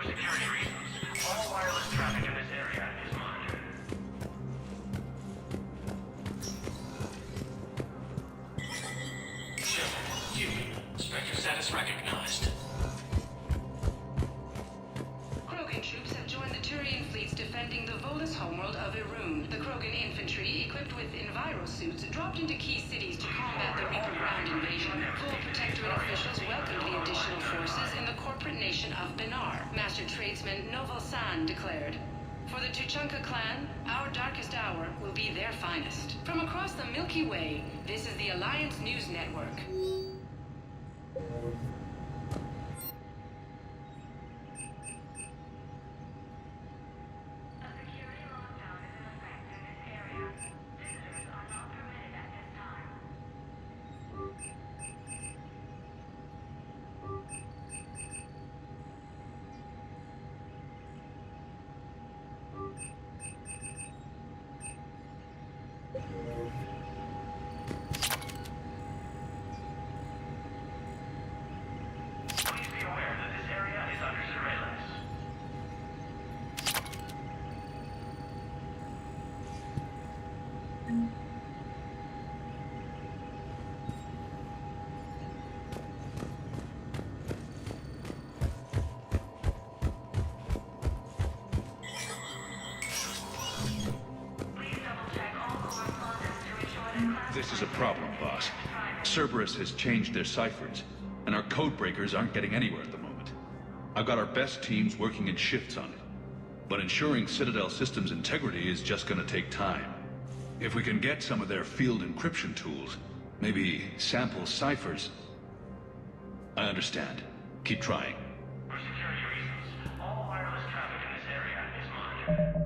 security reasons, all wireless traffic in this area is monitored. Human. Spectre status recognized. Krogan troops have joined the Turian fleets defending the Volus homeworld of Irune. The Krogan infantry, equipped with envirosuits, dropped into key cities to combat the Reaper ground invasion. Full Protectorate officials welcomed the additional forces in the corporate nation of Benar. Master tradesman Novel San declared, "For the Tuchanka clan, our darkest hour will be their finest." From across the Milky Way, this is the Alliance News Network. Please be aware that this area is under surveillance. Please double-check all correspondence to ensure that This is a problem, boss. Cerberus has changed their ciphers, and our code breakers aren't getting anywhere at the moment. I've got our best teams working in shifts on it, but ensuring Citadel systems integrity is just gonna take time. If we can get some of their field encryption tools, maybe sample ciphers. I understand. Keep trying. For security reasons, all wireless traffic in this area is monitored.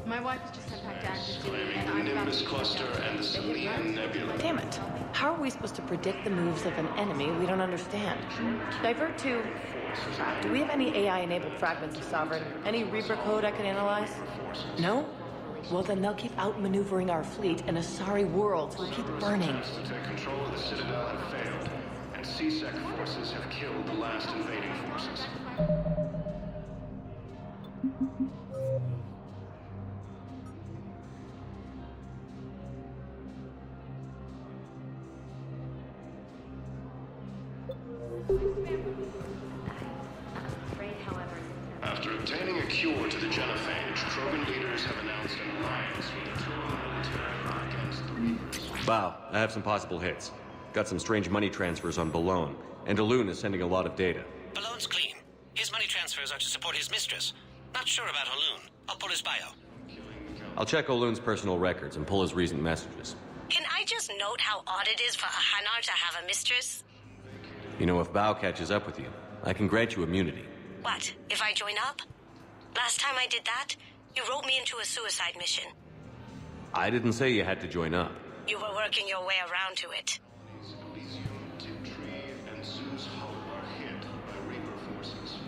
My wife has just sent back down to see Claiming and the I'm about Nimbus to cluster and the Silean Nebula. Damn it. How are we supposed to predict the moves of an enemy we don't understand? Divert to... Do we have any AI-enabled fragments of Sovereign? Any Reaper code I can analyze? No? Well, then they'll keep outmaneuvering our fleet, and Asari worlds will keep burning. Attempts to take control of the Citadel have failed, and CSEC forces have killed the last invading forces. After obtaining a cure to the genophage, Krogan leaders have announced an alliance with the Turian military against the Reapers. Wow, I have some possible hits. Got some strange money transfers on Balone, and Alune is sending a lot of data. Balone's clean. His money transfers are to support his mistress. Not sure about Alune. I'll pull his bio. I'll check Alune's personal records and pull his recent messages. Can I just note how odd it is for a Hanar to have a mistress? You know, if Bao catches up with you, I can grant you immunity. What, if I join up? Last time I did that, you wrote me into a suicide mission. I didn't say you had to join up. You were working your way around to it. Elysium, Tiptree, and Zeus Hull are hit by Reaper forces.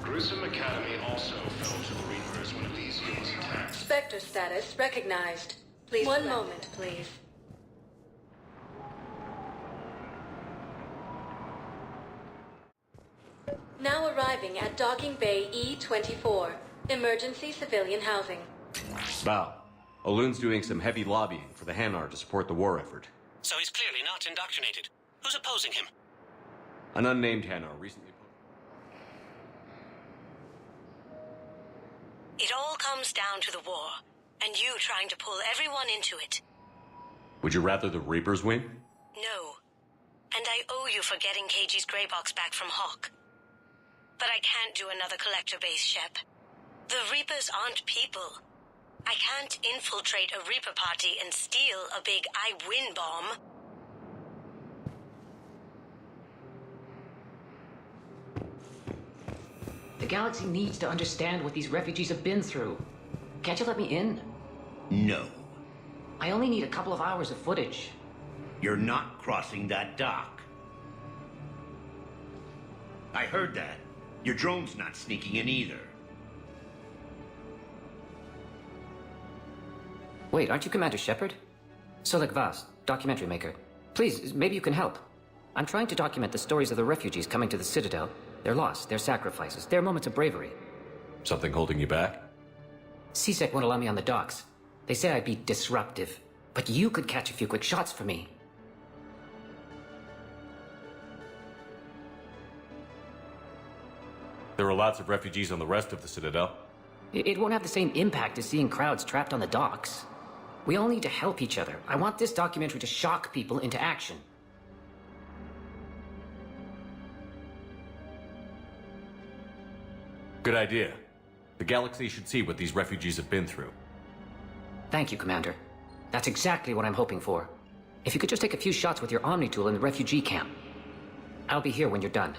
Grissom Academy also fell to the Reapers when Elysium was attacked. Spectre status recognized. Please. One moment, please. Now arriving at Docking Bay E-24. Emergency civilian housing. Bao, Alune's doing some heavy lobbying for the Hanar to support the war effort. So he's clearly not indoctrinated. Who's opposing him? An unnamed Hanar recently... It all comes down to the war, and you trying to pull everyone into it. Would you rather the Reapers win? No. And I owe you for getting KG's grey box back from Hawk. But I can't do another collector base, Shep. The Reapers aren't people. I can't infiltrate a Reaper party and steal a big I win bomb. The galaxy needs to understand what these refugees have been through. Can't you let me in? No. I only need a couple of hours of footage. You're not crossing that dock. I heard that. Your drone's not sneaking in either. Wait, aren't you Commander Shepard? Solek Vast, documentary maker. Please, maybe you can help. I'm trying to document the stories of the refugees coming to the Citadel. Their loss, their sacrifices, their moments of bravery. Something holding you back? CSEC won't allow me on the docks. They say I'd be disruptive. But you could catch a few quick shots for me. There are lots of refugees on the rest of the Citadel. It won't have the same impact as seeing crowds trapped on the docks. We all need to help each other. I want this documentary to shock people into action. Good idea. The galaxy should see what these refugees have been through. Thank you, Commander. That's exactly what I'm hoping for. If you could just take a few shots with your Omni tool in the refugee camp. I'll be here when you're done.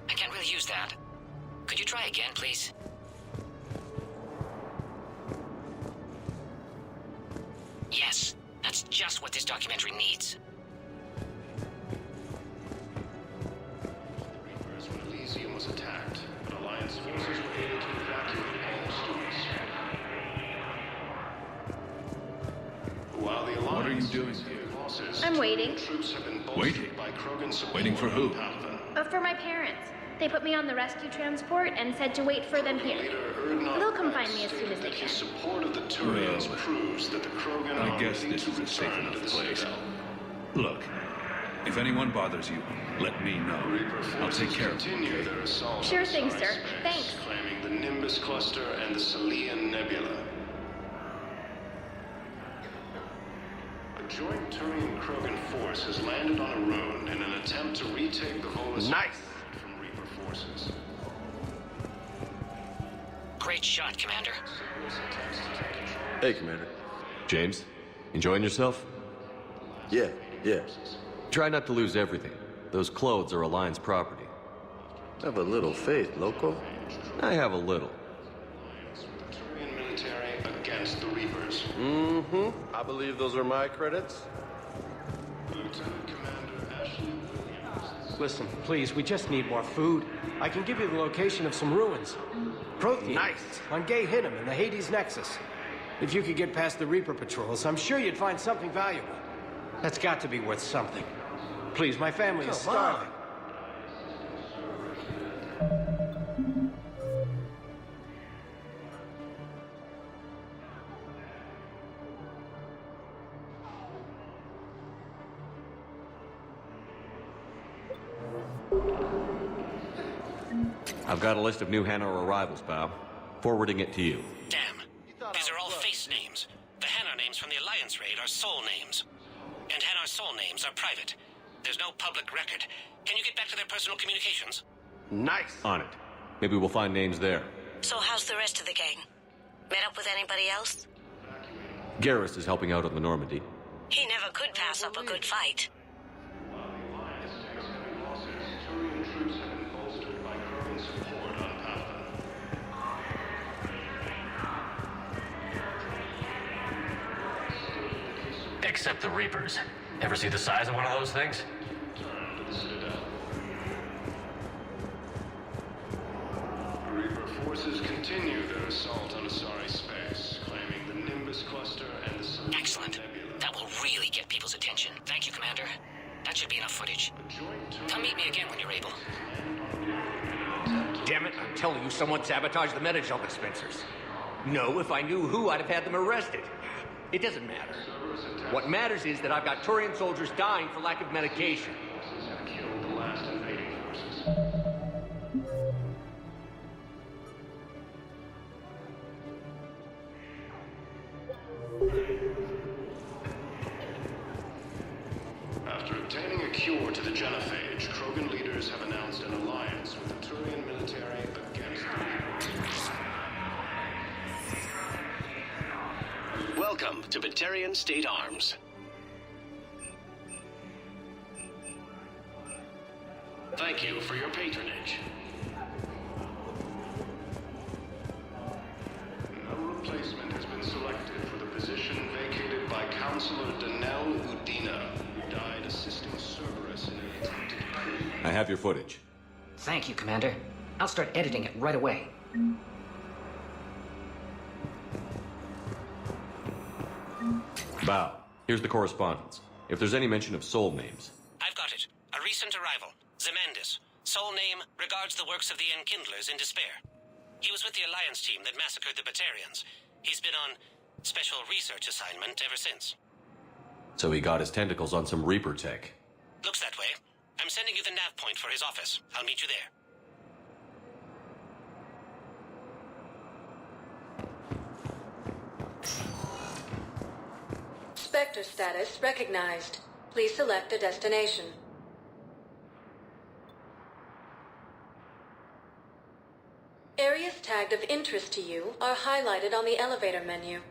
I can't really use that. Could you try again, please? Yes, that's just what this documentary needs. Reapers when Elysium was attacked, but Alliance forces were able to evacuate all students. While the Alliance What are you doing faces here? losses, I'm waiting. troops have been bolstered Waiting? by Krogan support Waiting for who? on Paladin. For my parents. They put me on the rescue transport and said to wait for them here. Leader Erdnot They'll come find me as soon as they that can. his support of the Turians Well, proves that the Krogan I are guess ready this to is a safe return to enough the place. Citadel. Look, if anyone bothers you, let me know. Reaper I'll take forces care of continue them. their assault Sure on thing, Starry sir. Space, Thanks. claiming the Nimbus cluster and the Silean Nebula. A joint Turian-Krogan force has landed on Irune in an attempt to retake the Volus from Reaper forces. Great shot, Commander. Hey, Commander. James, enjoying yourself? Yeah. Try not to lose everything. Those clothes are Alliance property. Have a little faith, loco. I have a little. The Turian military against the Reapers. I believe those are my credits. Lieutenant Commander Ashley Williams. Listen, please, we just need more food. I can give you the location of some ruins. Prothean. Nice. On Gay Hinnom in the Hades Nexus. If you could get past the Reaper patrols, I'm sure you'd find something valuable. That's got to be worth something. Please, my family is starving. I've got a list of new Hanar arrivals, pal. Forwarding it to you. Damn. These are all face names. The Hanar names from the Alliance raid are soul names. And Hanar's soul names are private. There's no public record. Can you get back to their personal communications? Nice. On it. Maybe we'll find names there. So how's the rest of the gang? Met up with anybody else? Garrus is helping out on the Normandy. He never could pass up a good fight. Turian troops have been bolstered by Krogan support on Paladin. Except the Reapers. Ever see the size of one of those things? Turn to the Citadel. their assault on Asari space, claiming the Nimbus cluster and the Excellent. Nebula. That will really get people's attention. Thank you, Commander. That should be enough footage. Come meet me again when you're able. Damn it, I'm telling you, someone sabotaged the Medi-Gel dispensers. No, if I knew who, I'd have had them arrested. It doesn't matter. What matters is that I've got Turian soldiers dying for lack of medication. Killed the last invading forces. After obtaining a cure to the genophage, Krogan leaders have announced an alliance with the Turian military against the Reapers. Welcome to Batarian State Arms. Thank you for your patronage. No replacement has been selected for the position vacated by Counselor Danelle Udina, who died assisting Cerberus in an attempted coup. I have your footage. Thank you, Commander. I'll start editing it right away. Bow. Here's the correspondence. If there's any mention of soul names. I've got it. A recent arrival. Zemandis. Soul name regards the works of the Enkindlers in despair. He was with the Alliance team that massacred the Batarians. He's been on special research assignment ever since. So he got his tentacles on some Reaper tech. Looks that way. I'm sending you the nav point for his office. I'll meet you there. Spectre status recognized. Please select a destination. Areas tagged of interest to you are highlighted on the elevator menu.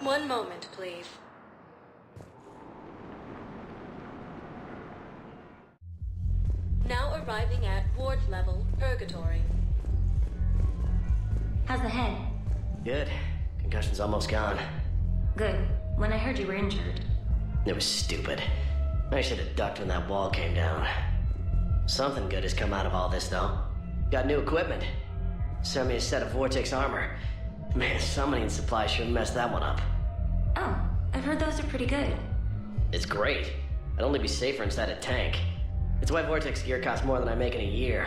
One moment, please. Now arriving at ward level, Purgatory. How's the head? Good. Concussion's almost gone. Good. When I heard you were injured. It was stupid. I should have ducked when that wall came down. Something good has come out of all this, though. Got new equipment. Sent me a set of Vortex armor. Man, summoning supply sure messed that one up. Oh, I've heard those are pretty good. It's great. I'd only be safer inside a tank. It's why Vortex gear costs more than I make in a year.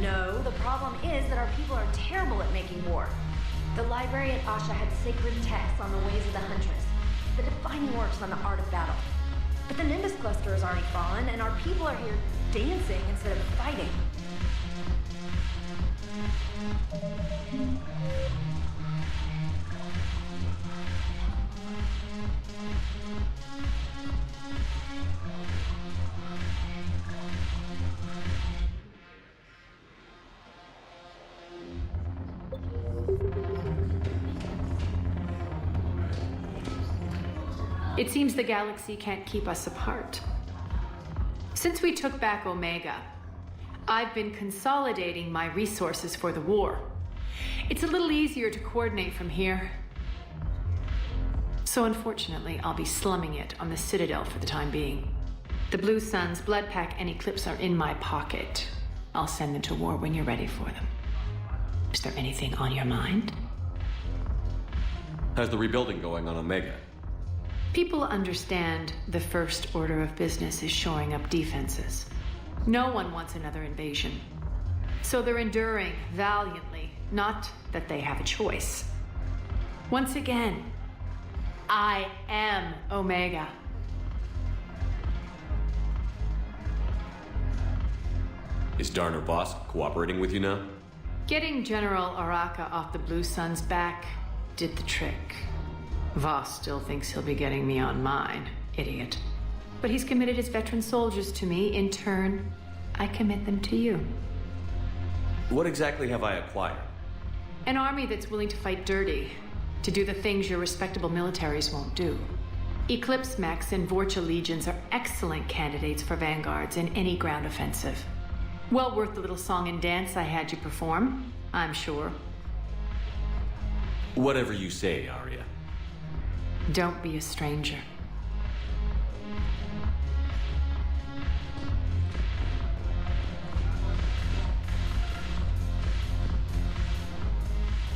No, the problem is that our people are terrible at making war. The library at Asha had sacred texts on the ways of the Huntress, the defining works on the art of battle. But the Nimbus cluster has already fallen, and our people are here dancing instead of fighting. It seems the galaxy can't keep us apart. Since we took back Omega, I've been consolidating my resources for the war. It's a little easier to coordinate from here. So unfortunately, I'll be slumming it on the Citadel for the time being. The Blue Suns, Bloodpack, and Eclipse are in my pocket. I'll send them to war when you're ready for them. Is there anything on your mind? How's the rebuilding going on Omega? People understand the first order of business is shoring up defenses. No one wants another invasion. So they're enduring valiantly, not that they have a choice. Once again, I am Omega. Is Darner Voss cooperating with you now? Getting General Araka off the Blue Sun's back did the trick. Voss still thinks he'll be getting me on mine, idiot. But he's committed his veteran soldiers to me. In turn, I commit them to you. What exactly have I acquired? An army that's willing to fight dirty, to do the things your respectable militaries won't do. Eclipse Mechs and Vorcha legions are excellent candidates for vanguards in any ground offensive. Well worth the little song and dance I had you perform, I'm sure. Whatever you say, Arya. Don't be a stranger.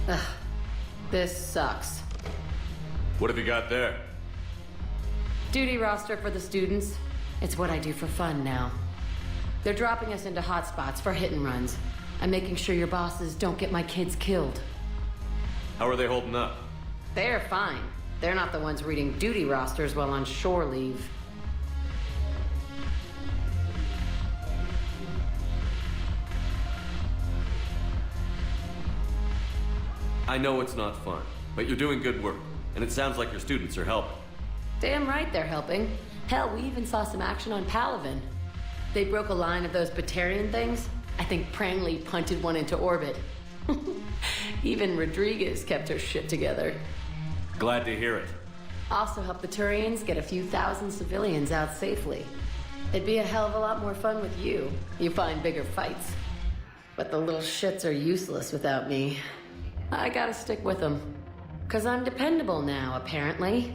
Ugh, this sucks. What have you got there? Duty roster for the students. It's what I do for fun now. They're dropping us into hotspots for hit and runs. I'm making sure your bosses don't get my kids killed. How are they holding up? They're fine. They're not the ones reading duty rosters while on shore leave. I know it's not fun, but you're doing good work, and it sounds like your students are helping. Damn right they're helping. Hell, we even saw some action on Palaven. They broke a line of those Batarian things. I think Prangley punted one into orbit. Even Rodriguez kept her shit together. Glad to hear it. Also helped the Turians get a few thousand civilians out safely. It'd be a hell of a lot more fun with you. You find bigger fights. But the little shits are useless without me. I gotta stick with them. 'Cause I'm dependable now, apparently.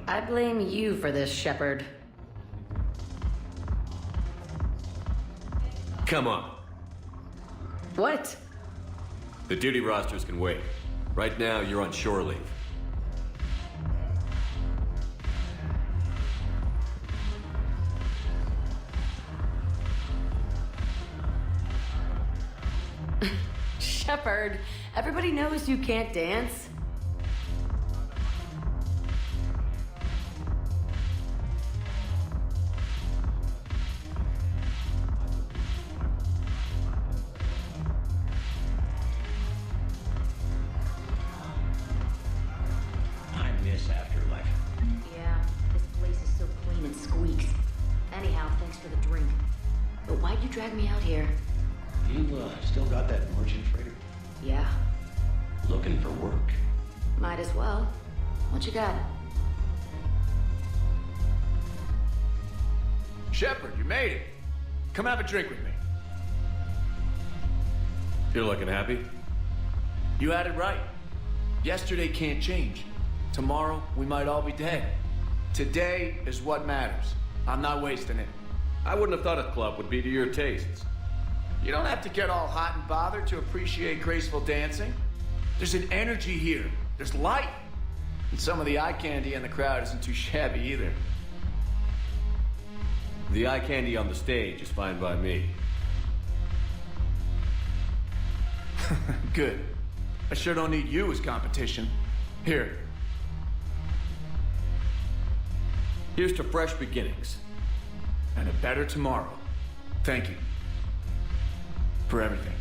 I blame you for this, Shepard. Come on. What? The duty rosters can wait. Right now, you're on shore leave. Shepard, everybody knows you can't dance. I miss Afterlife. Yeah, this place is so clean it squeaks. Anyhow, thanks for the drink. But why'd you drag me out here? You still got that merchant freighter? Yeah, Looking for work? might as well. What you got? Shepard, you made it. Come have a drink with me. You're looking happy? You had it right. Yesterday can't change. Tomorrow, we might all be dead. Today is what matters. I'm not wasting it. I wouldn't have thought a club would be to your tastes. You don't have to get all hot and bothered to appreciate graceful dancing. There's an energy here. There's light. And some of the eye candy in the crowd isn't too shabby either. The eye candy on the stage is fine by me. Good. I sure don't need you as competition. Here. Here's to fresh beginnings. And a better tomorrow. Thank you. For everything.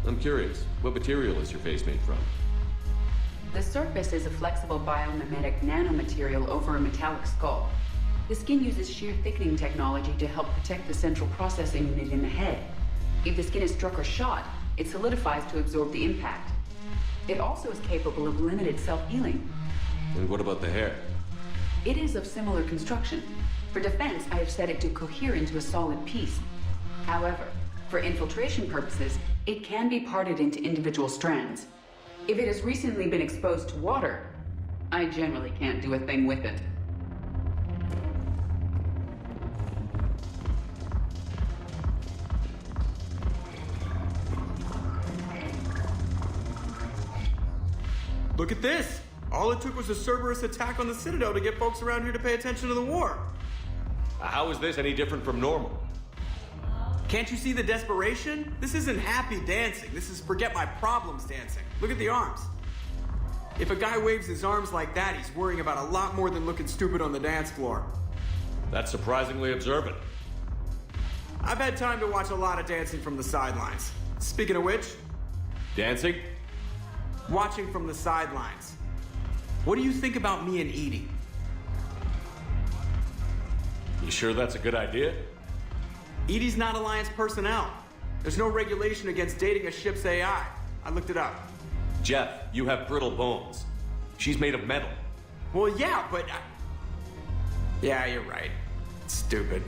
I'm curious, what material is your face made from? The surface is a flexible biomimetic nanomaterial over a metallic skull. The skin uses shear thickening technology to help protect the central processing unit in the head. If the skin is struck or shot, it solidifies to absorb the impact. It also is capable of limited self-healing. And what about the hair? It is of similar construction. For defense, I have set it to cohere into a solid piece. However, for infiltration purposes, it can be parted into individual strands. If it has recently been exposed to water, I generally can't do a thing with it. Look at this! All it took was a Cerberus attack on the Citadel to get folks around here to pay attention to the war. How is this any different from normal? Can't you see the desperation? This isn't happy dancing. This is forget my problems dancing. Look at the arms. If a guy waves his arms like that, he's worrying about a lot more than looking stupid on the dance floor. That's surprisingly observant. I've had time to watch a lot of dancing from the sidelines. Speaking of which... Dancing? Watching from the sidelines. What do you think about me and Edie? You sure that's a good idea? EDI's not Alliance personnel. There's no regulation against dating a ship's AI. I looked it up. Jeff, you have brittle bones. She's made of metal. Well, yeah, but... Yeah, you're right. It's stupid.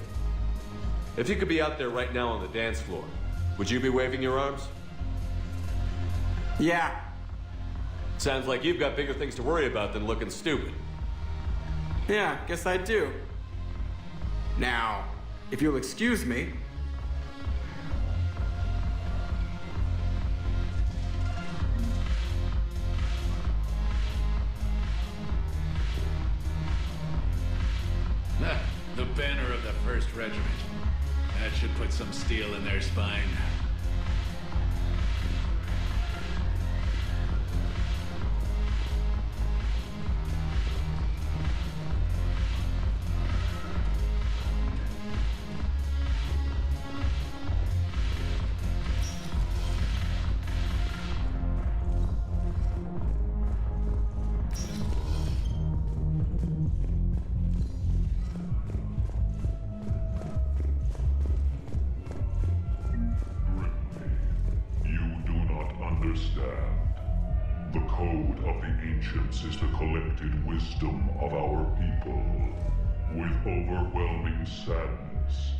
If you could be out there right now on the dance floor, would you be waving your arms? Yeah. Sounds like you've got bigger things to worry about than looking stupid. Yeah, guess I do. Now, if you'll excuse me... The banner of the 1st Regiment. That should put some steel in their spine. Is the collected wisdom of our people. With overwhelming sadness,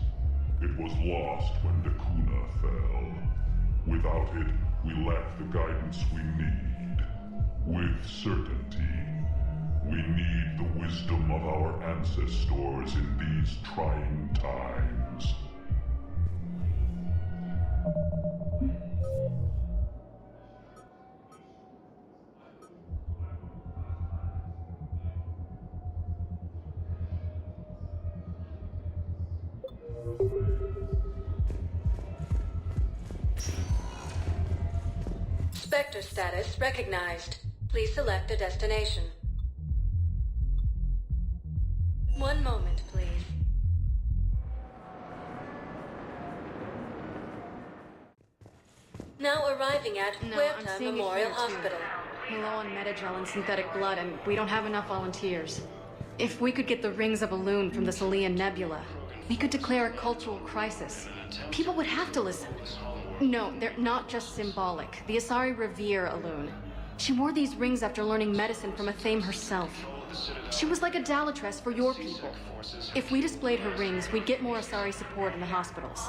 it was lost when Dakuna fell. Without it, we lack the guidance we need. With certainty, we need the wisdom of our ancestors in these trying times. Spectre status recognized. Please select a destination. One moment, please. Now arriving at Huerta Memorial Hospital. We're low on Medi-Gel and synthetic blood, and we don't have enough volunteers. If we could get the rings of Alune from the Silean Nebula, we could declare a cultural crisis. People would have to listen. No, they're not just symbolic. The Asari revere Alune. She wore these rings after learning medicine from Athena herself. She was like a Dalatress for your people. If we displayed her rings, we'd get more Asari support in the hospitals.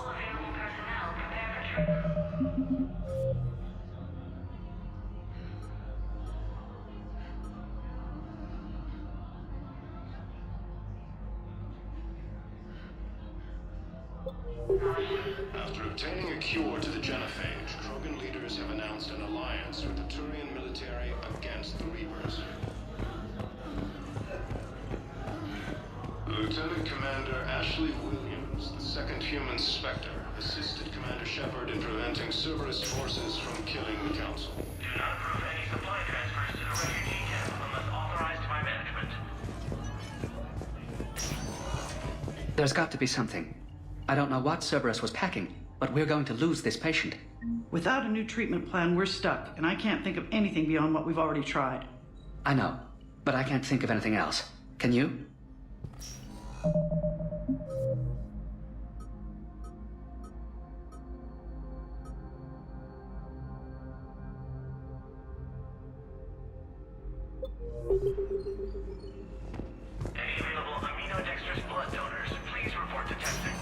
After obtaining a cure to the genophage, Krogan leaders have announced an alliance with the Turian military against the Reapers. Lieutenant Commander Ashley Williams, the second human Spectre, assisted Commander Shepard in preventing Cerberus forces from killing the Council. Do not approve any supply transfers to the refugee camp unless authorized by management. There's got to be something. I don't know what Cerberus was packing, but we're going to lose this patient. Without a new treatment plan, we're stuck, and I can't think of anything beyond what we've already tried. I know, but I can't think of anything else. Can you? Any available aminodextrous blood donors, please report to testing.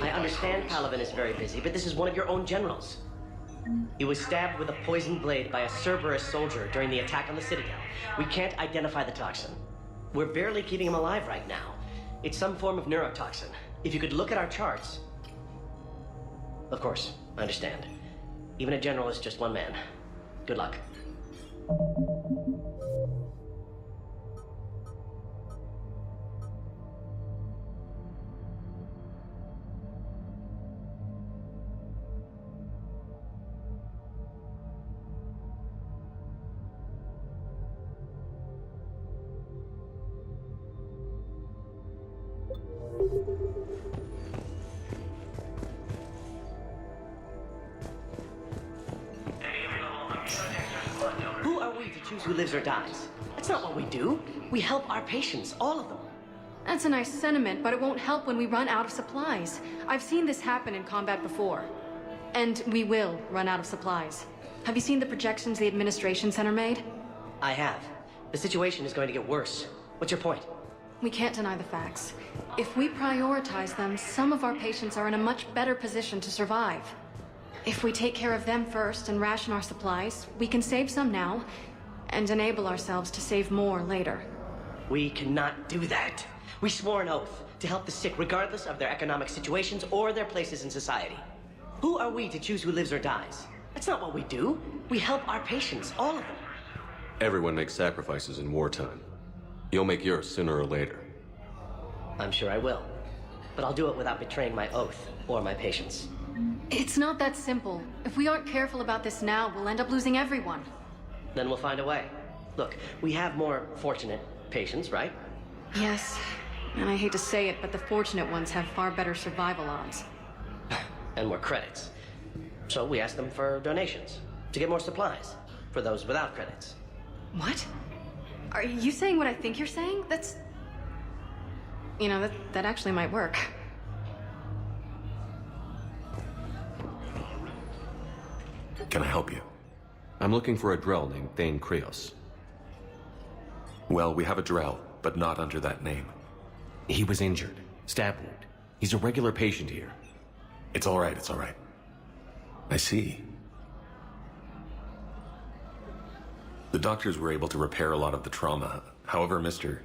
I understand Paladin is very busy, but this is one of your own generals. He was stabbed with a poisoned blade by a Cerberus soldier during the attack on the Citadel. We can't identify the toxin. We're barely keeping him alive right now. It's some form of neurotoxin. If you could look at our charts... Of course, I understand. Even a general is just one man. Good luck. choose who lives or dies. That's not what we do. We help our patients, all of them. That's a nice sentiment, but it won't help when we run out of supplies. I've seen this happen in combat before. And we will run out of supplies. Have you seen the projections the Administration Center made? I have. The situation is going to get worse. What's your point? We can't deny the facts. If we prioritize them, some of our patients are in a much better position to survive. If we take care of them first and ration our supplies, we can save some now, and enable ourselves to save more later. We cannot do that. We swore an oath to help the sick regardless of their economic situations or their places in society. Who are we to choose who lives or dies? That's not what we do. We help our patients, all of them. Everyone makes sacrifices in wartime. You'll make yours sooner or later. I'm sure I will. But I'll do it without betraying my oath or my patients. It's not that simple. If we aren't careful about this now, we'll end up losing everyone. Then we'll find a way. Look, we have more fortunate patients, right? Yes. And I hate to say it, but the fortunate ones have far better survival odds. And more credits. So we ask them for donations to get more supplies for those without credits. What? Are you saying what I think you're saying? That's... You know, that actually might work. Can I help you? I'm looking for a Drell named Thane Krios. Well, we have a Drell, but not under that name. He was injured. Stab wound. He's a regular patient here. It's all right, it's all right. I see. The doctors were able to repair a lot of the trauma. However, Mr.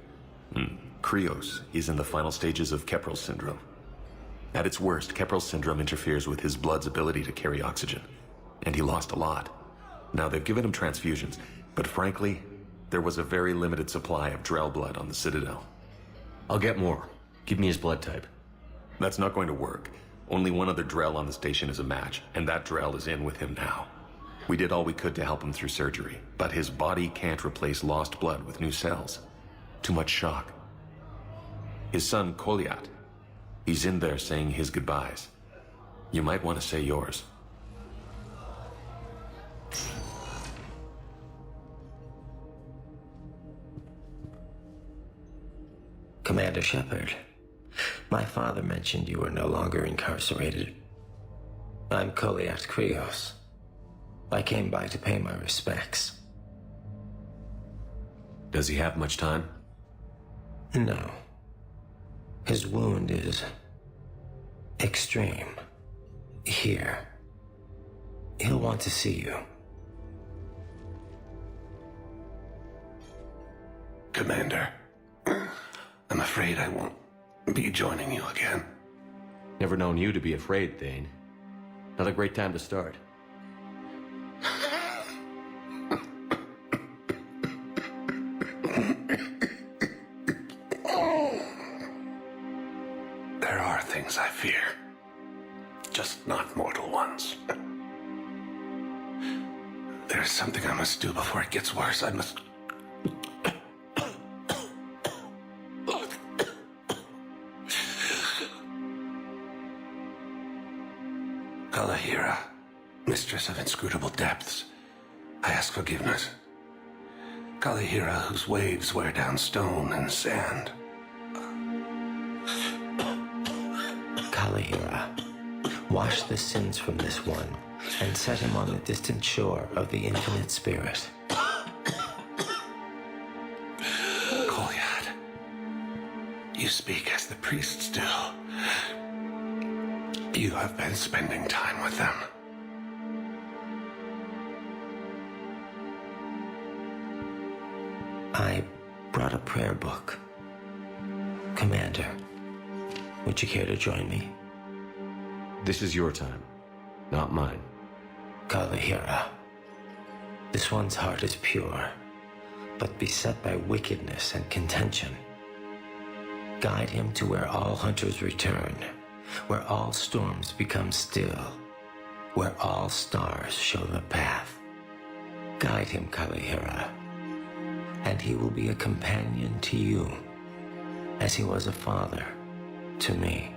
Krios, he's in the final stages of Keprel's syndrome. At its worst, Keprel's syndrome interferes with his blood's ability to carry oxygen. And he lost a lot. Now, they've given him transfusions, but frankly, there was a very limited supply of Drell blood on the Citadel. I'll get more. Give me his blood type. That's not going to work. Only one other Drell on the station is a match, and that Drell is in with him now. We did all we could to help him through surgery, but his body can't replace lost blood with new cells. Too much shock. His son, Koliat, he's in there saying his goodbyes. You might want to say yours. Commander Shepard, my father mentioned you were no longer incarcerated. I'm Koliat Krios. I came by to pay my respects. Does he have much time? No. His wound is extreme. Here. He'll want to see you. Commander, I'm afraid I won't be joining you again. Never known you to be afraid, Thane. Not a great time to start. There are things I fear. Just not mortal ones. There's something I must do before it gets worse. I must... Kalahira, mistress of inscrutable depths, I ask forgiveness. Kalahira, whose waves wear down stone and sand. Kalahira, wash the sins from this one, and set him on the distant shore of the infinite spirit. Koliat, you speak as the priests do. You have been spending time with them. I brought a prayer book. Commander, would you care to join me? This is your time, not mine. Kalahira, this one's heart is pure, but beset by wickedness and contention. Guide him to where all hunters return, where all storms become still, where all stars show the path. Guide him, Kalahira, and he will be a companion to you, as he was a father to me.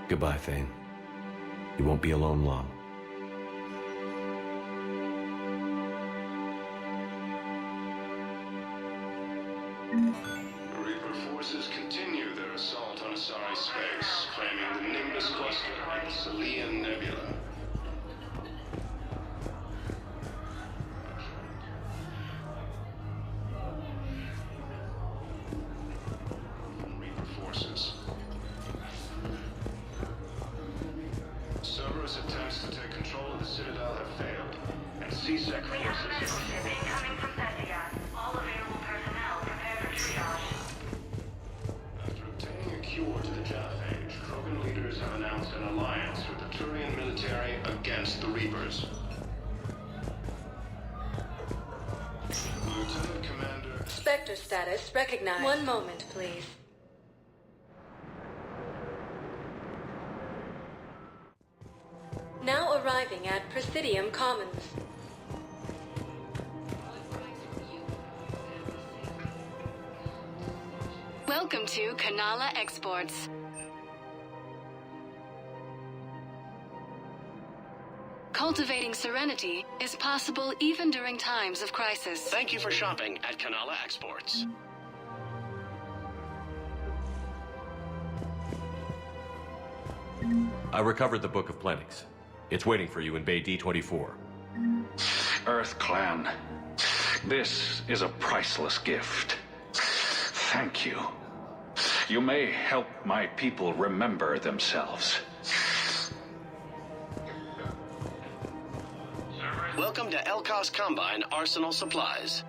Goodbye, Thane. You won't be alone long. Reaper forces continue their assault on Asari space, claiming the Nimbus cluster in the Silean Nebula. Reaper forces. Cerberus attempts to take control of the Citadel have failed, and C-Sec forces... Incoming from Prothean. All available personnel prepare for triage. After obtaining a cure to the genophage, Krogan leaders have announced an alliance with the Turian military against the Reapers. Lieutenant Commander... Spectre status recognized. One moment, please. Now arriving at Presidium Commons. Welcome to Kanala Exports. Cultivating serenity is possible even during times of crisis. Thank you for shopping at Kanala Exports. I recovered the Book of Plenix. It's waiting for you in Bay D24. Earth Clan, this is a priceless gift. Thank you. You may help my people remember themselves. Welcome to Elkos Combine Arsenal Supplies.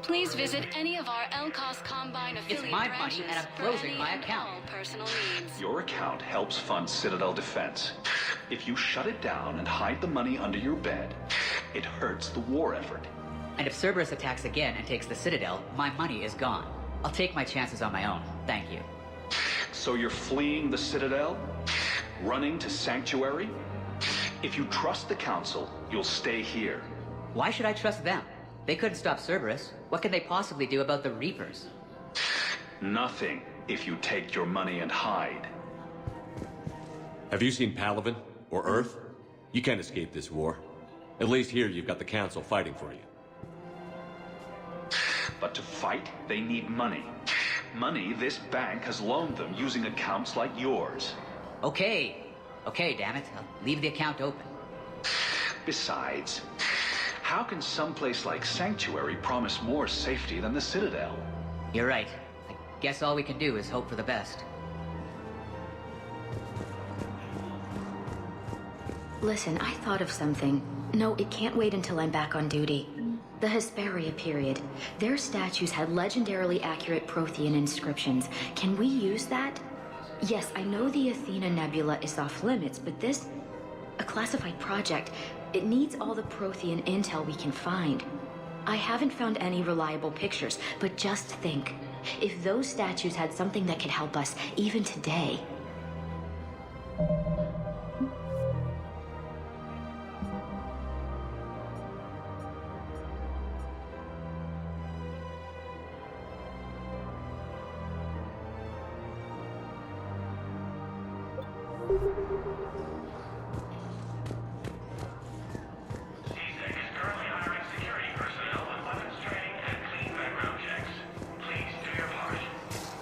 Please visit any of our Elkos Combine affiliate It's my branches money and I'm for closing any my and account. all personal needs. Your account helps fund Citadel defense. If you shut it down and hide the money under your bed, it hurts the war effort. And if Cerberus attacks again and takes the Citadel, my money is gone. I'll take my chances on my own. Thank you. So you're fleeing the Citadel? Running to Sanctuary? If you trust the Council, you'll stay here. Why should I trust them? They couldn't stop Cerberus. What can they possibly do about the Reapers? Nothing if you take your money and hide. Have you seen Palaven or Earth? You can't escape this war. At least here you've got the Council fighting for you. But to fight, they need money. Money this bank has loaned them using accounts like yours. Okay, damn it. I'll leave the account open. Besides, how can someplace like Sanctuary promise more safety than the Citadel? You're right. I guess all we can do is hope for the best. Listen, I thought of something. No, it can't wait until I'm back on duty. The Hesperia-Period. Their statues had legendarily accurate Prothean inscriptions. Can we use that? Yes, I know the Athena Nebula is off limits, but this... a classified project. It needs all the Prothean intel we can find. I haven't found any reliable pictures, but just think. If those statues had something that could help us, even today...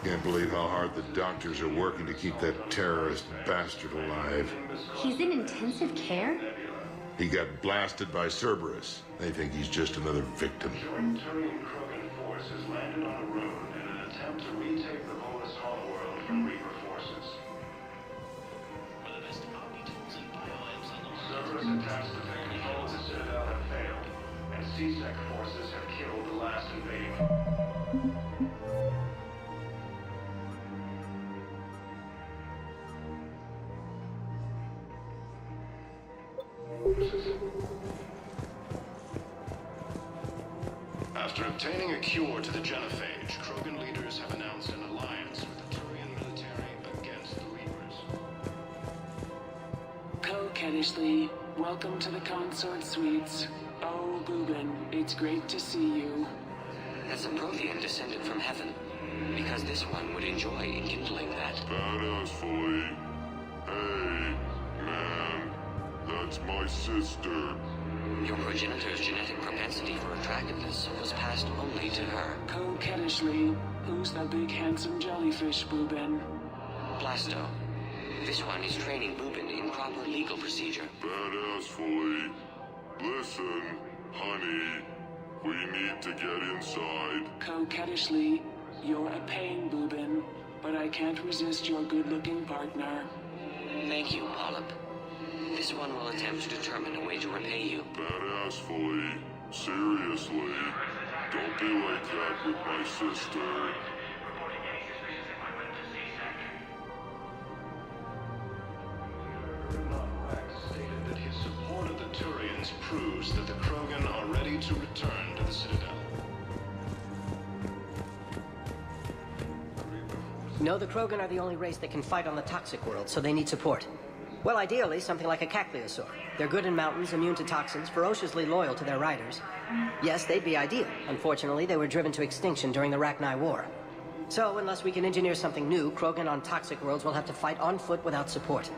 Can't believe how hard the doctors are working to keep that terrorist bastard alive. He's in intensive care? He got blasted by Cerberus. They think he's just another victim. Turian Krogan force has landed on Irune in an attempt to retake the Volus homeworld from Reaper forces. Cerberus attempts to take control of the Citadel have failed, and C-Sec forces have killed the last invading... After obtaining a cure to the genophage, Krogan leaders have announced an alliance with the Turian military against the Reapers. Kenishly, welcome to the Consort Suites. Oh, Boogan, it's great to see you. Has a Prothean descended from heaven? Because this one would enjoy enkindling that. Bow fully. Hey, man. That's my sister. Your progenitor's genetic propensity for attractiveness was passed only to her. Coquettishly, who's that big handsome jellyfish, Boobin? Blasto. This one is training Boobin in proper legal procedure. Badassfully. Listen, honey. We need to get inside. Coquettishly, you're a pain, Boobin, but I can't resist your good-looking partner. Thank you, Polyp. This one will attempt to determine a way to repay you. Badassfully. Seriously. Don't be like that with my sister. Stated that his support of the Turians proves that the Krogan are ready to return to the Citadel. No, the Krogan are the only race that can fight on the toxic world, so they need support. Well, ideally, something like a Kakliosaur. They're good in mountains, immune to toxins, ferociously loyal to their riders. Yes, they'd be ideal. Unfortunately, they were driven to extinction during the Rachni War. So, unless we can engineer something new, Krogan on toxic worlds will have to fight on foot without support.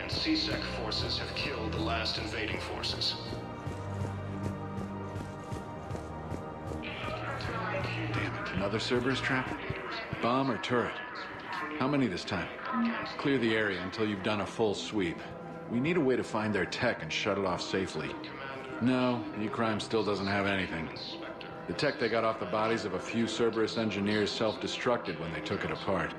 C-Sec forces have killed the last invading forces. Damn it, another Cerberus trap? Bomb or turret? How many this time? Clear the area until you've done a full sweep. We need a way to find their tech and shut it off safely. No, E-Crime still doesn't have anything. The tech they got off the bodies of a few Cerberus engineers self-destructed when they took it apart.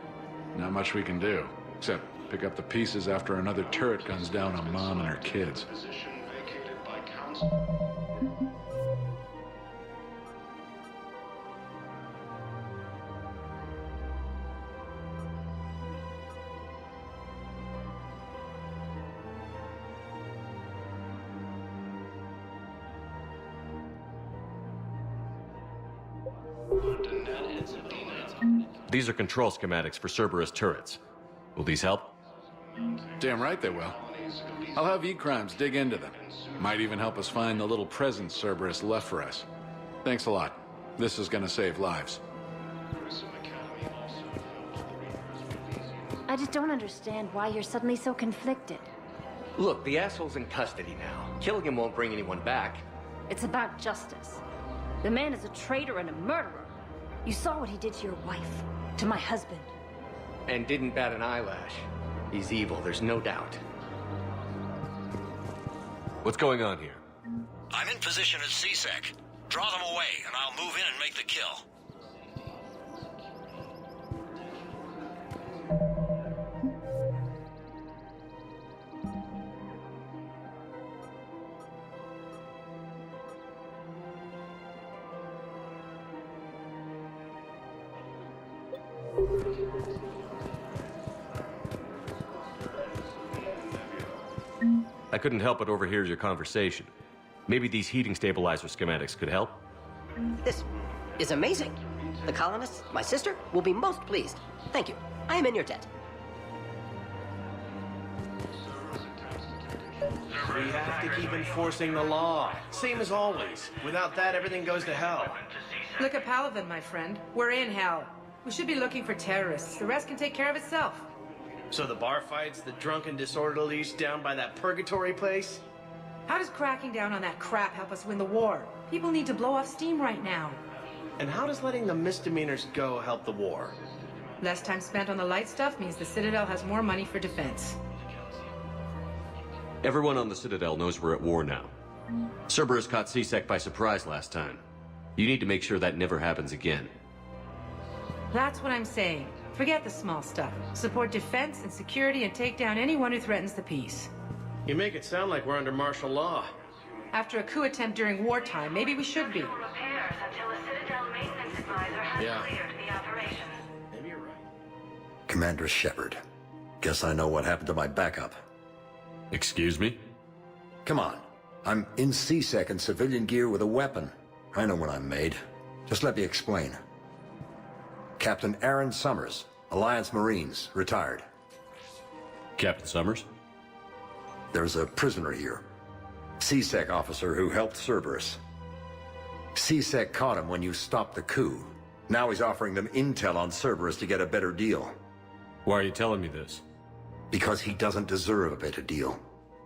Not much we can do, except pick up the pieces after another turret guns down on Mom and her kids. Position vacated by Council. These are control schematics for Cerberus turrets. Will these help? Damn right they will. I'll have E-Crimes dig into them. Might even help us find the little presents Cerberus left for us. Thanks a lot. This is gonna save lives. I just don't understand why you're suddenly so conflicted. Look, the asshole's in custody now. Killing him won't bring anyone back. It's about justice. The man is a traitor and a murderer. You saw what he did to your wife, to my husband. And didn't bat an eyelash. He's evil, there's no doubt. What's going on here? I'm in position at C-Sec. Draw them away, and I'll move in and make the kill. I couldn't help but overhear your conversation. Maybe these heating stabilizer schematics could help? This is amazing. The colonists, my sister, will be most pleased. Thank you. I am in your debt. We have to keep enforcing the law. Same as always. Without that, everything goes to hell. Look at Paladin, my friend. We're in hell. We should be looking for terrorists. The rest can take care of itself. So the bar fights, the drunken disorderlies down by that purgatory place? How does cracking down on that crap help us win the war? People need to blow off steam right now. And how does letting the misdemeanors go help the war? Less time spent on the light stuff means the Citadel has more money for defense. Everyone on the Citadel knows we're at war now. Cerberus caught C-Sec by surprise last time. You need to make sure that never happens again. That's what I'm saying. Forget the small stuff. Support defense and security and take down anyone who threatens the peace. You make it sound like we're under martial law. After a coup attempt during wartime, maybe we should be. Repairs until the Citadel maintenance advisor has cleared the operation. Maybe you're right. Commander Shepard. Guess I know what happened to my backup. Excuse me? Come on. I'm in C-Sec in civilian gear with a weapon. I know what I'm made. Just let me explain. Captain Aaron Summers, Alliance Marines, retired. Captain Summers? There's a prisoner here. C-Sec officer who helped Cerberus. C-Sec caught him when you stopped the coup. Now he's offering them intel on Cerberus to get a better deal. Why are you telling me this? Because he doesn't deserve a better deal.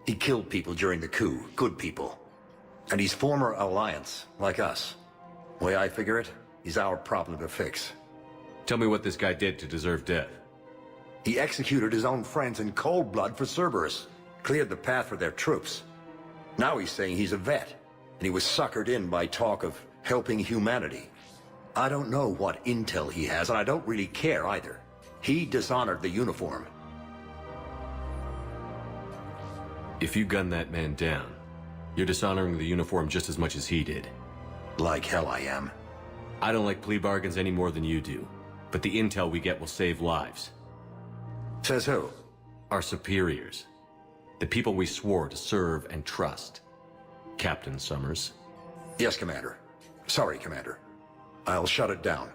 He killed people during the coup, good people. And he's former Alliance, like us. The way I figure it, he's our problem to fix. Tell me what this guy did to deserve death. He executed his own friends in cold blood for Cerberus. Cleared the path for their troops. Now he's saying he's a vet, and he was suckered in by talk of helping humanity. I don't know what intel he has, and I don't really care either. He dishonored the uniform. If you gun that man down, you're dishonoring the uniform just as much as he did. Like hell I am. I don't like plea bargains any more than you do, but the intel we get will save lives. Says who? Our superiors. The people we swore to serve and trust. Captain Summers. Yes, Commander. Sorry, Commander. I'll shut it down.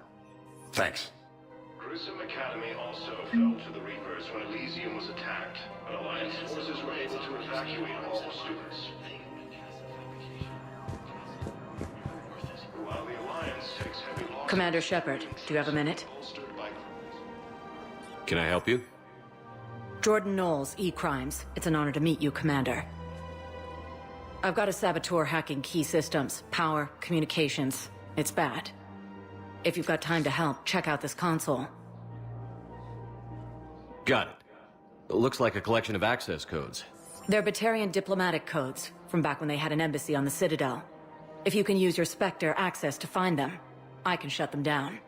Thanks. Grissom Academy also fell to the Reapers when Elysium was attacked, but Alliance forces were able to evacuate all the students. While the Alliance takes heavy losses... Commander Shepard, do you have a minute? Can I help you? Jordan Knowles, E-Crimes. It's an honor to meet you, Commander. I've got a saboteur hacking key systems, power, communications. It's bad. If you've got time to help, check out this console. Got it. It looks like a collection of access codes. They're Batarian diplomatic codes, from back when they had an embassy on the Citadel. If you can use your Spectre access to find them, I can shut them down.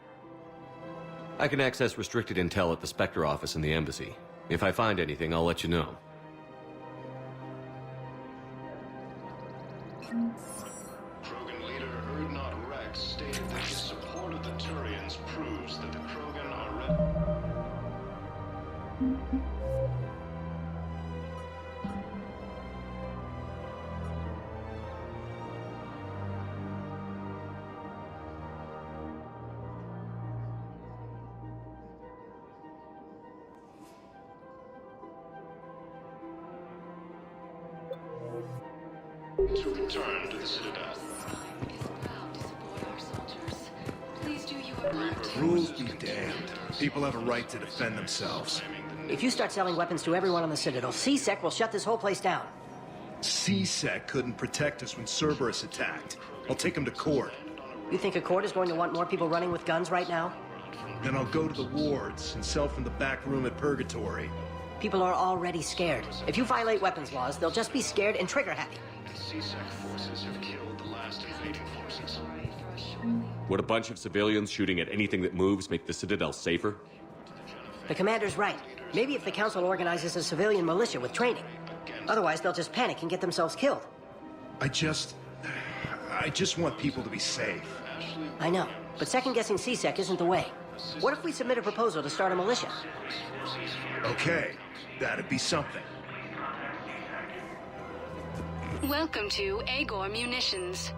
I can access restricted intel at the Spectre office in the embassy. If I find anything, I'll let you know. Krogan leader Erdnot Rex stated that his support of the Turians proves that the Krogan are to return to the Citadel. Rules be damned. People have a right to defend themselves. If you start selling weapons to everyone on the Citadel, C-Sec will shut this whole place down. C-Sec couldn't protect us when Cerberus attacked. I'll take him to court. You think a court is going to want more people running with guns right now? Then I'll go to the wards and sell from the back room at Purgatory. People are already scared. If you violate weapons laws, they'll just be scared and trigger-happy. C-Sec forces have killed the last invading forces. Would a bunch of civilians shooting at anything that moves make the Citadel safer? The commander's right. Maybe if the Council organizes a civilian militia with training. Otherwise, they'll just panic and get themselves killed. I just want people to be safe. I know, but second-guessing C-Sec isn't the way. What if we submit a proposal to start a militia? Okay, that'd be something. Welcome to Agor Munitions.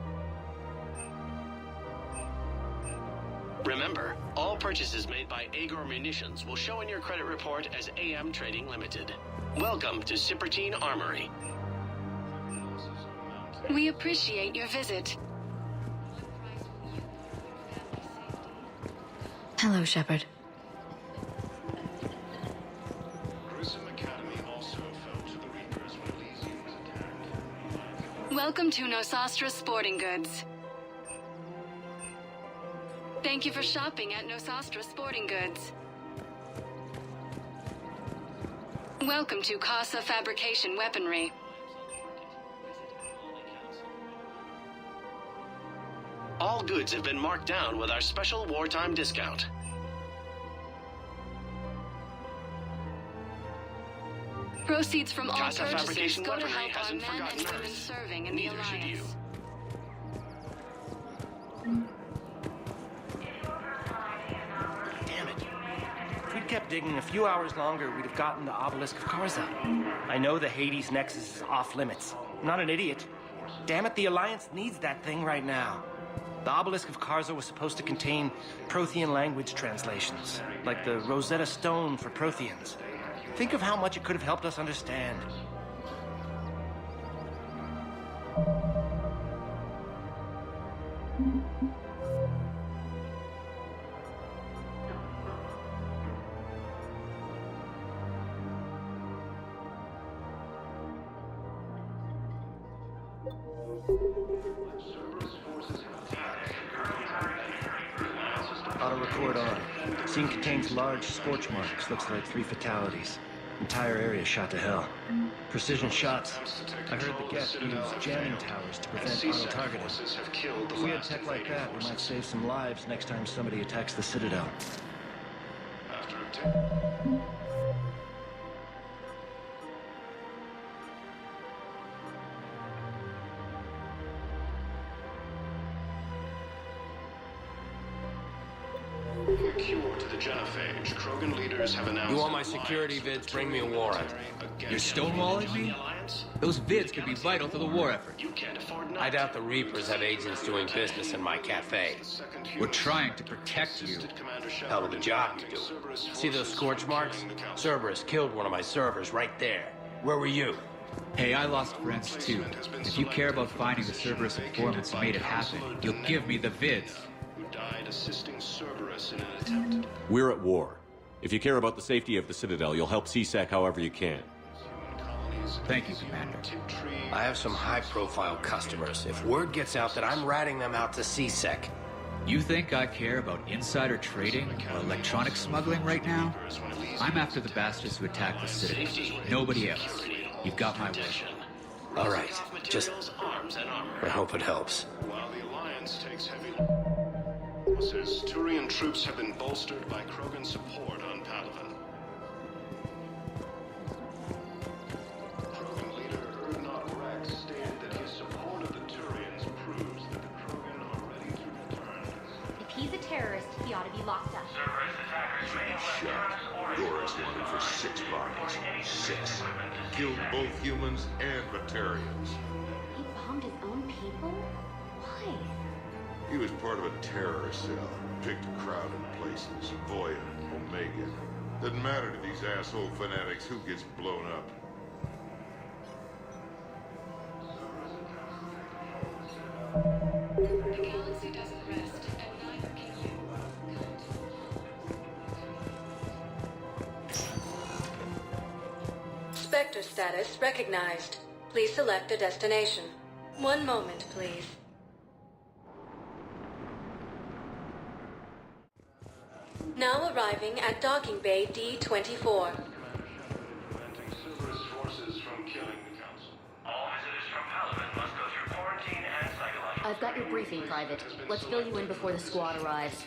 Remember, all purchases made by Agor Munitions will show in your credit report as AM Trading Limited. Welcome to Ciphers Armory. We appreciate your visit. Hello, Shepard. Grissom Academy also fell to the Reapers when Elysium was attacked. Welcome to Nosastra Sporting Goods. Thank you for shopping at Nosastra Sporting Goods. Welcome to Karza Fabrication Weaponry. All goods have been marked down with our special wartime discount. Proceeds from all Karza purchases Fabrication go to Weaponry help our hasn't men and forgotten women Earth. serving in the Neither should you. Alliance. Damn it. If we'd kept digging a few hours longer, we'd have gotten the Obelisk of Karza. I know the Hades Nexus is off limits. I'm not an idiot. Damn it, the Alliance needs that thing right now. The Obelisk of Karza was supposed to contain Prothean language translations, like the Rosetta Stone for Protheans. Think of how much it could have helped us understand. Auto-record on. Scene contains large scorch marks. Looks like 3 fatalities. Entire area shot to hell. Precision shots. I heard the guests use jamming towers to prevent auto-targeting. If we had tech like that, we might save some lives next time somebody attacks the Citadel. You want my security vids? Bring me a warrant. You're stonewalling me? Those vids could be vital to the war effort. I doubt the Reapers have agents doing business in my cafe. We're trying to protect you. Hell of a job you do. See those scorch marks? Cerberus killed one of my servers right there. Where were you? Hey, I lost friends too. If you care about finding the Cerberus informants who made it happen, you'll give me the vids. Died assisting Cerberus in an attempt. We're at war. If you care about the safety of the Citadel, you'll help CSEC however you can. Thank you, Commander. I have some high-profile customers. If word gets out that I'm ratting them out to CSEC... You think I care about insider trading or electronic smuggling right now? I'm after the bastards who attacked the Citadel. Nobody else. You've got my word. All right. Just... I hope it helps. While the Alliance takes heavy losses, Turian troops have been bolstered by Krogan support on Palaven. Krogan leader Urdnot Rex stated that his support of the Turians proves that the Krogan are ready to return. If he's a terrorist, he ought to be locked up. Shot. Doris wanted for 6 bodies. 6. Killed both humans and Batarians. He bombed his own people? Why? He was part of a terror cell. Picked a crowd in places. Voya, Omega. Doesn't matter to these asshole fanatics who gets blown up. The galaxy doesn't rest, and neither can you. Spectre status recognized. Please select a destination. One moment, please. Now arriving at Docking Bay D-24. Preventing Cerberus forces from killing the Council. All visitors from Palaven must go through quarantine and psychological... I've got your briefing, Private. Let's fill you in before the squad arrives.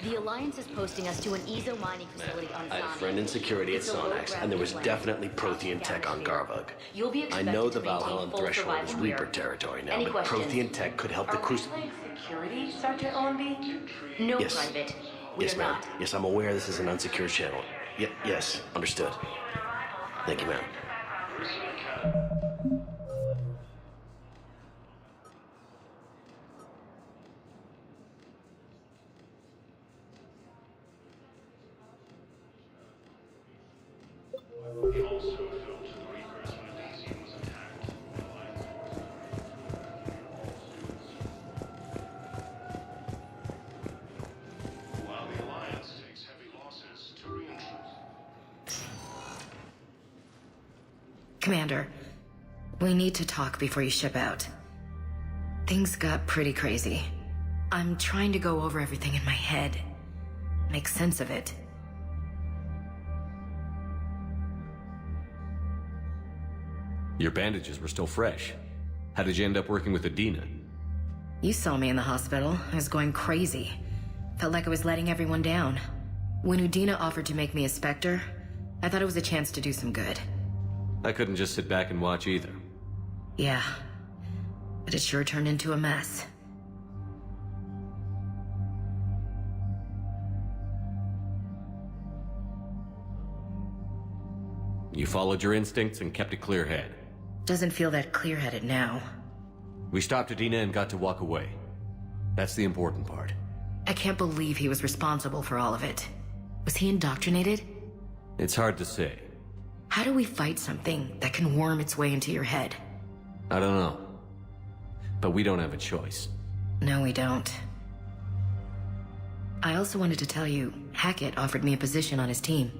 The Alliance is posting us to an EZO mining facility on I had a Sonic. friend in security at Sonax, and there was definitely Prothean tech on Garbug. You'll be I expected know to the maintain Valhallan full threshold is survival Reaper here. territory now, Any but questions? Prothean tech could help the Crucible. Security, Sergeant Owenby? No, Yes. Private. We Yes, are ma'am. not. Yes, I'm aware this is an unsecured channel. Yes, understood. Thank you, ma'am. He also fell to the Reapers when Elysium was attacked. While the Alliance takes heavy losses, Turian troops... Commander, we need to talk before you ship out. Things got pretty crazy. I'm trying to go over everything in my head. Make sense of it. Your bandages were still fresh. How did you end up working with Athena? You saw me in the hospital. I was going crazy. Felt like I was letting everyone down. When Udina offered to make me a Spectre, I thought it was a chance to do some good. I couldn't just sit back and watch either. Yeah. But it sure turned into a mess. You followed your instincts and kept a clear head. Doesn't feel that clear-headed now. We stopped Athena and got to walk away. That's the important part. I can't believe he was responsible for all of it. Was he indoctrinated? It's hard to say. How do we fight something that can worm its way into your head? I don't know. But we don't have a choice. No, we don't. I also wanted to tell you, Hackett offered me a position on his team.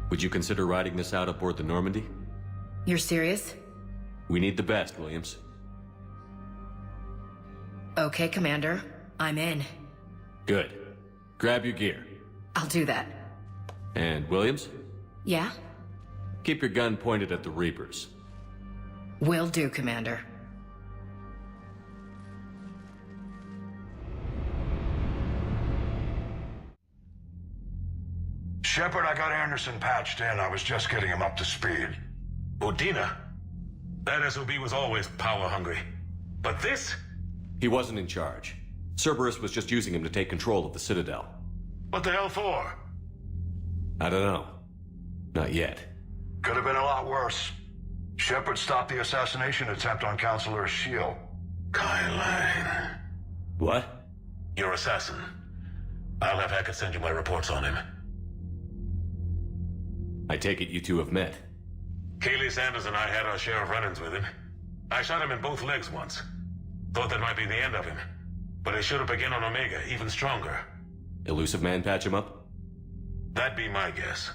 Would you consider riding this out aboard the Normandy? You're serious? We need the best, Williams. Okay, Commander. I'm in. Good. Grab your gear. I'll do that. And Williams? Yeah? Keep your gun pointed at the Reapers. Will do, Commander. Shepard, I got Anderson patched in. I was just getting him up to speed. Udina? That SOB was always power-hungry. But this? He wasn't in charge. Cerberus was just using him to take control of the Citadel. What the hell for? I don't know. Not yet. Could have been a lot worse. Shepard stopped the assassination attempt on Counselor Shield. Kylan. What? Your assassin. I'll have Hackett send you my reports on him. I take it you two have met. Kaylee Sanders and I had our share of run-ins with him. I shot him in both legs once. Thought that might be the end of him. But it should have begun on Omega, even stronger. Elusive Man patch him up? That'd be my guess.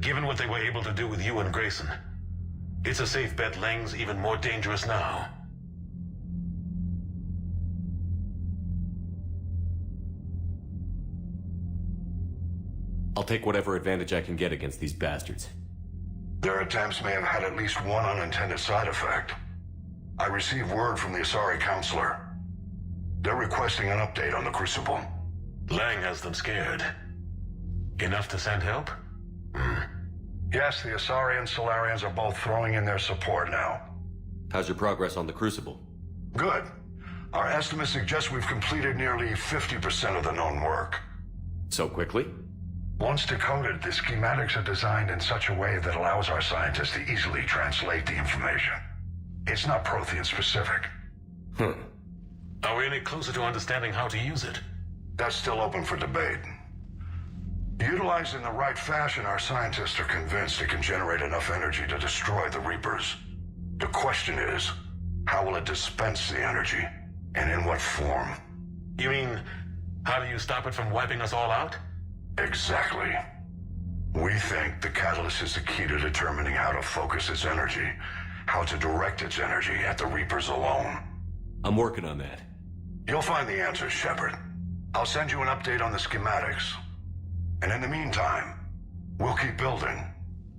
Given what they were able to do with you and Grayson. It's a safe bet Lang's even more dangerous now. I'll take whatever advantage I can get against these bastards. Their attempts may have had at least one unintended side effect. I received word from the Asari Counselor. They're requesting an update on the Crucible. Lang has them scared. Enough to send help? Yes, the Asari and Solarians are both throwing in their support now. How's your progress on the Crucible? Good. Our estimates suggest we've completed nearly 50% of the known work. So quickly? Once decoded, the schematics are designed in such a way that allows our scientists to easily translate the information. It's not Prothean specific. Are we any closer to understanding how to use it? That's still open for debate. Utilized in the right fashion, our scientists are convinced it can generate enough energy to destroy the Reapers. The question is, how will it dispense the energy? And in what form? You mean, how do you stop it from wiping us all out? Exactly. We think the catalyst is the key to determining how to focus its energy, how to direct its energy at the Reapers alone. I'm working on that. You'll find the answers, Shepard. I'll send you an update on the schematics. And in the meantime, we'll keep building.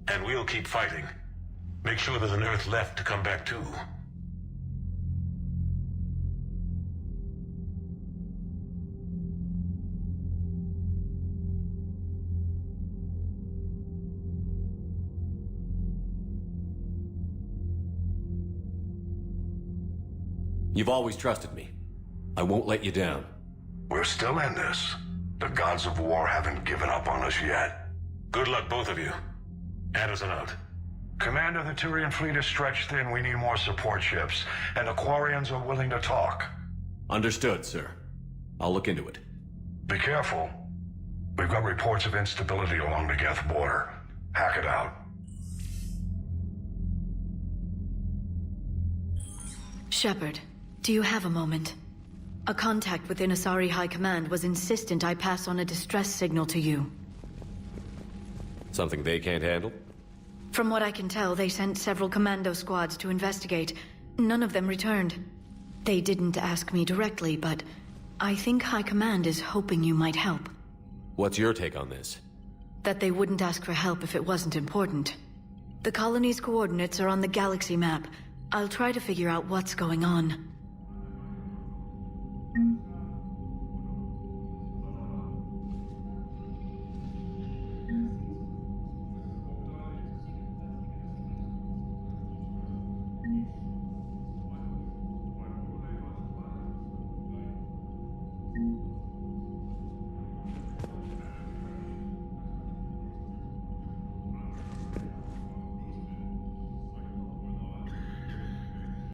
And we'll keep fighting. Make sure there's an Earth left to come back to. You've always trusted me. I won't let you down. We're still in this. The gods of war haven't given up on us yet. Good luck, both of you. Anderson out. Commander, the Turian fleet is stretched thin. We need more support ships. And the Quarians are willing to talk. Understood, sir. I'll look into it. Be careful. We've got reports of instability along the Geth border. Hack it out. Shepard, do you have a moment? A contact within Asari High Command was insistent I pass on a distress signal to you. Something they can't handle? From what I can tell, they sent several commando squads to investigate. None of them returned. They didn't ask me directly, but I think High Command is hoping you might help. What's your take on this? That they wouldn't ask for help if it wasn't important. The colony's coordinates are on the galaxy map. I'll try to figure out what's going on.